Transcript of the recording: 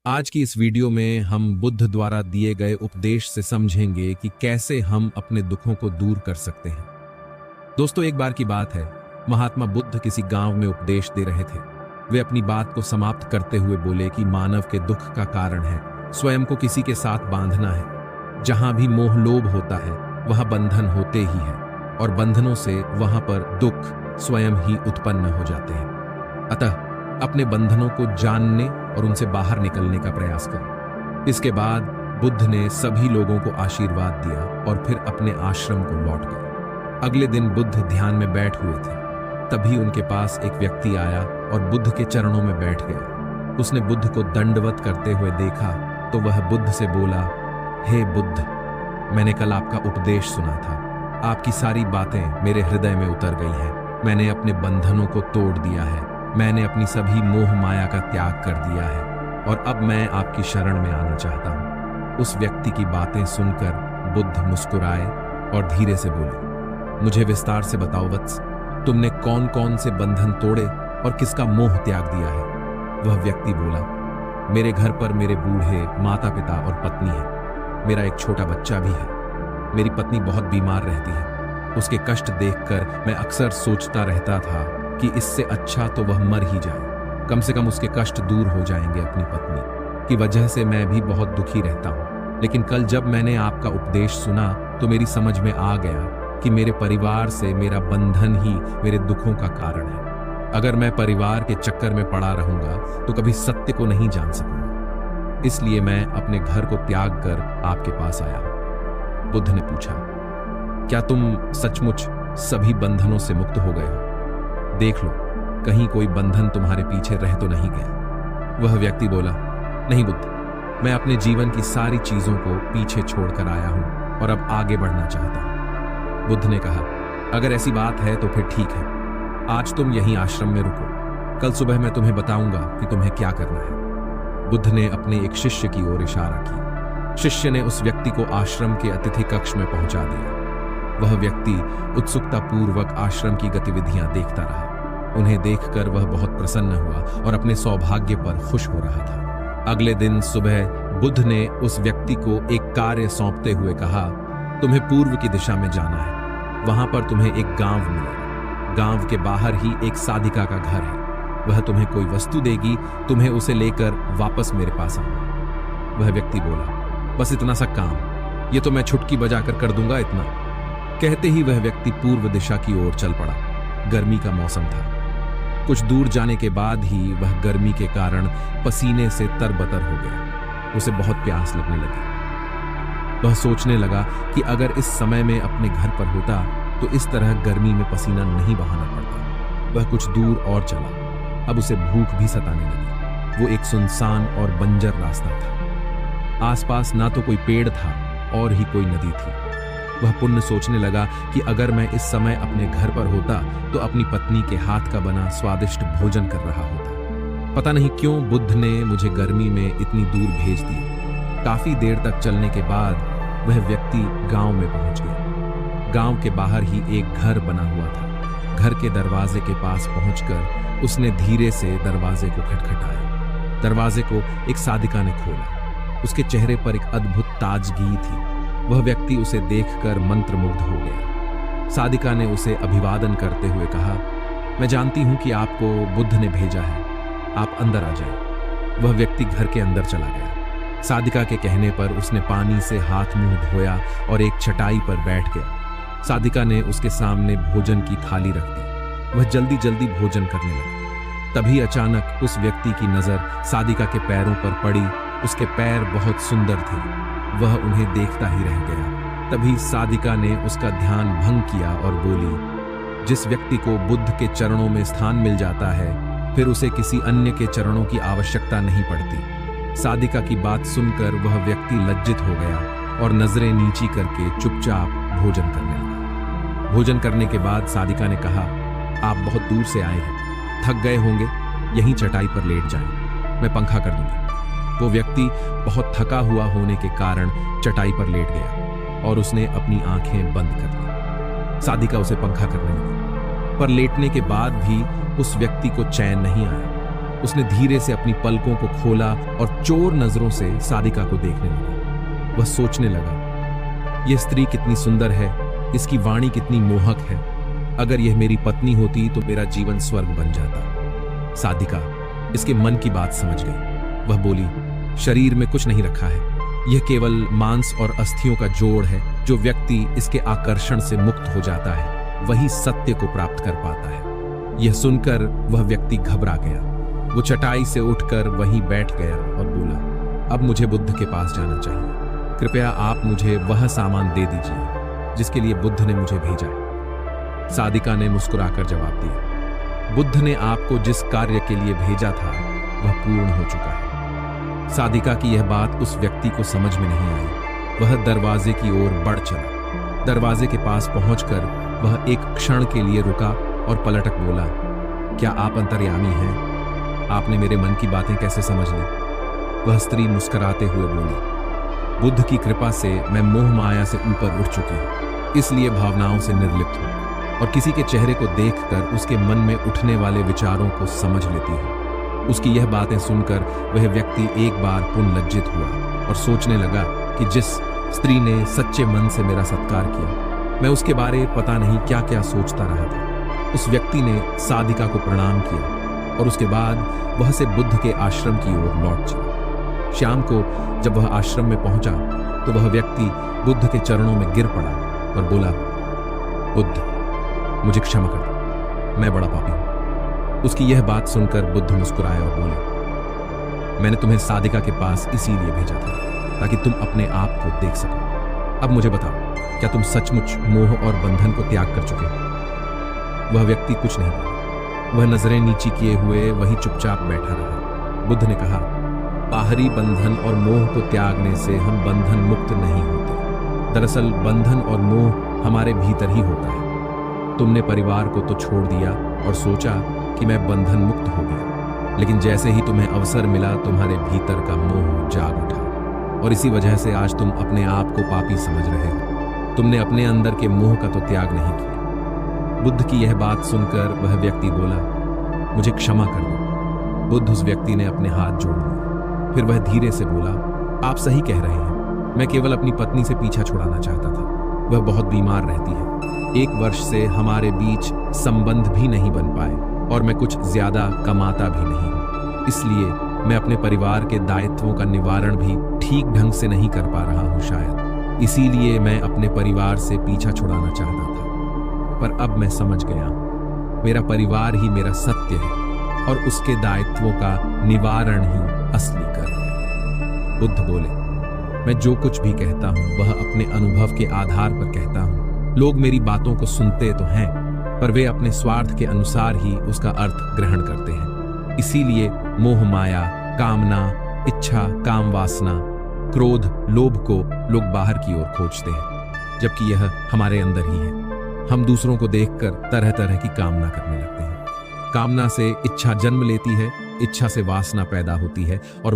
आज की इस वीडियो में हम बुद्ध द्वारा दिए गए उपदेश से समझेंगे कि कैसे हम अपने दुखों को दूर कर सकते हैं। दोस्तों, एक बार की बात है, महात्मा बुद्ध किसी गांव में उपदेश दे रहे थे। वे अपनी बात को समाप्त करते हुए बोले कि मानव के दुख का कारण है स्वयं को किसी के साथ बांधना है। जहां भी मोह लोभ होता है वहां बंधन होते ही है और बंधनों से वहां पर दुख स्वयं ही उत्पन्न हो जाते हैं। अतः अपने बंधनों को जानने और उनसे बाहर निकलने का प्रयास करें। इसके बाद बुद्ध ने सभी लोगों को आशीर्वाद दिया और फिर अपने आश्रम को लौट गए। अगले दिन बुद्ध ध्यान में बैठ हुए थे। तभी उनके पास एक व्यक्ति आया और बुद्ध के चरणों में बैठ गया। उसने बुद्ध को दंडवत करते हुए देखा तो वह बुद्ध से बोला, हे बुद्ध, मैंने कल आपका उपदेश सुना था। आपकी सारी बातें मेरे हृदय में उतर गई हैं। मैंने अपने बंधनों को तोड़ दिया है। मैंने अपनी सभी मोह माया का त्याग कर दिया है और अब मैं आपकी शरण में आना चाहता हूं। उस व्यक्ति की बातें सुनकर बुद्ध मुस्कुराए और धीरे से बोले, मुझे विस्तार से बताओ वत्स, तुमने कौन कौन से बंधन तोड़े और किसका मोह त्याग दिया है? वह व्यक्ति बोला, मेरे घर पर मेरे बूढ़े माता पिता और पत्नी है। मेरा एक छोटा बच्चा भी है। मेरी पत्नी बहुत बीमार रहती है। उसके कष्ट देखकर मैं अक्सर सोचता रहता था कि इससे अच्छा तो वह मर ही जाए। कम से कम उसके कष्ट दूर हो जाएंगे। अपनी पत्नी की वजह से मैं भी बहुत दुखी रहता हूँ। लेकिन कल जब मैंने आपका उपदेश सुना तो मेरी समझ में आ गया कि मेरे परिवार से मेरा बंधन ही मेरे दुखों का कारण है। अगर मैं परिवार के चक्कर में पड़ा रहूंगा तो कभी सत्य को नहीं जान सकूंगा। इसलिए मैं अपने घर को त्याग कर आपके पास आया हूं। बुद्ध ने पूछा, क्या तुम सचमुच सभी बंधनों से मुक्त हो गए हो? देख लो, कहीं कोई बंधन तुम्हारे पीछे रह तो नहीं गया। वह व्यक्ति बोला, नहीं बुद्ध, मैं अपने जीवन की सारी चीजों को पीछे छोड़कर आया हूं और अब आगे बढ़ना चाहता हूं। बुद्ध ने कहा, अगर ऐसी बात है तो फिर ठीक है। आज तुम यहीं आश्रम में रुको। कल सुबह मैं तुम्हें बताऊंगा कि तुम्हें क्या करना है। बुद्ध ने अपने एक शिष्य की ओर इशारा किया। शिष्य ने उस व्यक्ति को आश्रम के अतिथि कक्ष में पहुंचा दिया। वह व्यक्ति उत्सुकता पूर्वक आश्रम की गतिविधियां देखता रहा। उन्हें देखकर वह बहुत प्रसन्न हुआ और अपने सौभाग्य पर खुश हो रहा था। अगले दिन सुबह बुद्ध ने उस व्यक्ति को एक कार्य सौंपते हुए कहा, तुम्हें पूर्व की दिशा में जाना है। वहां पर तुम्हें एक गांव मिलेगा। गांव के बाहर ही एक साधिका का घर है। वह तुम्हें कोई वस्तु देगी, तुम्हें उसे लेकर वापस मेरे पास आना। वह व्यक्ति बोला, बस इतना सा काम, ये तो मैं छुटकी बजाकर कर दूंगा इतना। कहते ही वह व्यक्ति पूर्व दिशा की ओर चल पड़ा। गर्मी का मौसम था। कुछ दूर जाने के बाद ही वह गर्मी के कारण पसीने से तरबतर हो गया। उसे बहुत प्यास लगने लगी। वह सोचने लगा कि अगर इस समय में अपने घर पर होता तो इस तरह गर्मी में पसीना नहीं बहाना पड़ता। वह कुछ दूर और चला। अब उसे भूख भी सताने लगी। वो एक सुनसान और बंजर रास्ता था। आसपास ना तो कोई पेड़ था और ही कोई नदी थी। वह पुण्य सोचने लगा कि अगर मैं इस समय अपने घर पर होता तो अपनी पत्नी के हाथ का बना स्वादिष्ट भोजन कर रहा होता। पता नहीं क्यों बुद्ध ने मुझे गर्मी में इतनी दूर भेज दिया। काफी देर तक चलने के बाद वह व्यक्ति गांव में पहुंच गया। गांव के बाहर ही एक घर बना हुआ था। घर के दरवाजे के पास पहुंचकर उसने धीरे से दरवाजे को खटखटाया। दरवाजे को एक साधिका ने खोला। उसके चेहरे पर एक अद्भुत ताजगी थी। वह व्यक्ति उसे देखकर मंत्रमुग्ध हो गया। साधिका ने उसे अभिवादन करते हुए कहा, मैं जानती हूं कि आपको बुद्ध ने भेजा है, आप अंदर आ जाएं। वह व्यक्ति घर के अंदर चला गया। साधिका के कहने पर उसने पानी से हाथ मुंह धोया और एक चटाई पर बैठ गया। साधिका ने उसके सामने भोजन की थाली रख दी। वह जल्दी जल्दी भोजन करने लगा। तभी अचानक उस व्यक्ति की नजर साधिका के पैरों पर पड़ी। उसके पैर बहुत सुंदर थे। वह उन्हें देखता ही रह गया। तभी साधिका ने उसका ध्यान भंग किया और बोली, जिस व्यक्ति को बुद्ध के चरणों में स्थान मिल जाता है फिर उसे किसी अन्य के चरणों की आवश्यकता नहीं पड़ती। साधिका की बात सुनकर वह व्यक्ति लज्जित हो गया और नजरें नीची करके चुपचाप भोजन करने लगा। भोजन करने के बाद साधिका ने कहा, आप बहुत दूर से आए हैं, थक गए होंगे, यहीं चटाई पर लेट जाएं, मैं पंखा कर दूंगी। वो व्यक्ति बहुत थका हुआ होने के कारण चटाई पर लेट गया और उसने अपनी आंखें बंद कर ली। साधिका उसे पंखा करने लगी, पर लेटने के बाद भी उस व्यक्ति को चैन नहीं आया। उसने धीरे से अपनी पलकों को खोला और चोर नजरों से सादिका को देखने लगा। वह सोचने लगा, यह स्त्री कितनी सुंदर है, इसकी वाणी कितनी मोहक है। अगर यह मेरी पत्नी होती तो मेरा जीवन स्वर्ग बन जाता। सादिका इसके मन की बात समझ गई। वह बोली, शरीर में कुछ नहीं रखा है, यह केवल मांस और अस्थियों का जोड़ है। जो व्यक्ति इसके आकर्षण से मुक्त हो जाता है वही सत्य को प्राप्त कर पाता है। यह सुनकर वह व्यक्ति घबरा गया। वो चटाई से उठकर वहीं बैठ गया और बोला, अब मुझे बुद्ध के पास जाना चाहिए। कृपया आप मुझे वह सामान दे दीजिए जिसके लिए बुद्ध ने मुझे भेजा। सादिका ने मुस्कुराकर जवाब दिया, बुद्ध ने आपको जिस कार्य के लिए भेजा था वह पूर्ण हो चुका है। सादिका की यह बात उस व्यक्ति को समझ में नहीं आई। वह दरवाजे की ओर बढ़ चला। दरवाजे के पास पहुंचकर वह एक क्षण के लिए रुका और पलटक बोला, क्या आप अंतर्यामी हैं? आपने मेरे मन की बातें कैसे समझ ली? वह स्त्री मुस्कुराते हुए बोली, बुद्ध की कृपा से मैं मोह माया से ऊपर उठ चुकी हूँ, इसलिए भावनाओं से निर्लिप्त हूँ और किसी के चेहरे को देखकर उसके मन में उठने वाले विचारों को समझ लेती हूँ। उसकी यह बातें सुनकर वह व्यक्ति एक बार पुनः लज्जित हुआ और सोचने लगा कि जिस स्त्री ने सच्चे मन से मेरा सत्कार किया, मैं उसके बारे पता नहीं क्या क्या सोचता रहा था। उस व्यक्ति ने सादिका को प्रणाम किया और उसके बाद वह से बुद्ध के आश्रम की ओर लौट चला। शाम को जब वह आश्रम में पहुंचा तो वह व्यक्ति बुद्ध के चरणों में गिर पड़ा और बोला, बुद्ध मुझे क्षमा कर दो, मैं बड़ा पापी हूं। उसकी यह बात सुनकर बुद्ध मुस्कुराए और बोले, मैंने तुम्हें सादिका के पास इसीलिए भेजा था ताकि तुम अपने आप को देख सको। अब मुझे बताओ, क्या तुम सचमुच मोह और बंधन को त्याग कर चुके हो? वह व्यक्ति कुछ नहीं बोला। वह नजरें नीची किए हुए वहीं चुपचाप बैठा रहा। बुद्ध ने कहा, बाहरी बंधन और मोह को त्यागने से हम बंधन मुक्त नहीं होते। दरअसल बंधन और मोह हमारे भीतर ही होता है। तुमने परिवार को तो छोड़ दिया और सोचा कि मैं बंधन मुक्त हो गया, लेकिन जैसे ही तुम्हें अवसर मिला तुम्हारे भीतर का मोह जाग उठा और इसी वजह से आज तुम अपने आप को पापी समझ रहे हो। तुमने अपने अंदर के मोह का तो त्याग नहीं किया। बुद्ध की यह बात सुनकर वह व्यक्ति बोला, मुझे क्षमा कर दो। बुद्ध उस व्यक्ति ने अपने हाथ जोड़ लिए। फिर वह धीरे से बोला, आप सही कह रहे हैं, मैं केवल अपनी पत्नी से पीछा छुड़ाना चाहता था। वह बहुत बीमार रहती है। 1 वर्ष से हमारे बीच संबंध भी नहीं बन पाए और मैं कुछ ज्यादा कमाता भी नहीं हूँ, इसलिए मैं अपने परिवार के दायित्वों का निवारण भी ठीक ढंग से नहीं कर पा रहा हूँ शायद। इसीलिए मैं अपने परिवार से पीछा छुड़ाना चाहता था, पर अब मैं समझ गया, मेरा परिवार ही मेरा सत्य है और उसके दायित्वों का निवारण ही असली कर्म है। बुद्ध बोले, मैं जो कुछ भी कहता हूँ वह अपने अनुभव के आधार पर कहता हूँ। लोग मेरी बातों को सुनते तो हैं, पर वे अपने स्वार्थ के अनुसार ही उसका अर्थ ग्रहण करते हैं। इसीलिए मोह माया, कामना, इच्छा, काम वासना, क्रोध, लोभ को लोग बाहर की ओर खोजते हैं, जबकि यह हमारे अंदर ही है। हम दूसरों को देखकर तरह तरह की कामना करने लगते हैं। कामना से इच्छा जन्म लेती है, इच्छा से वासना पैदा होती है और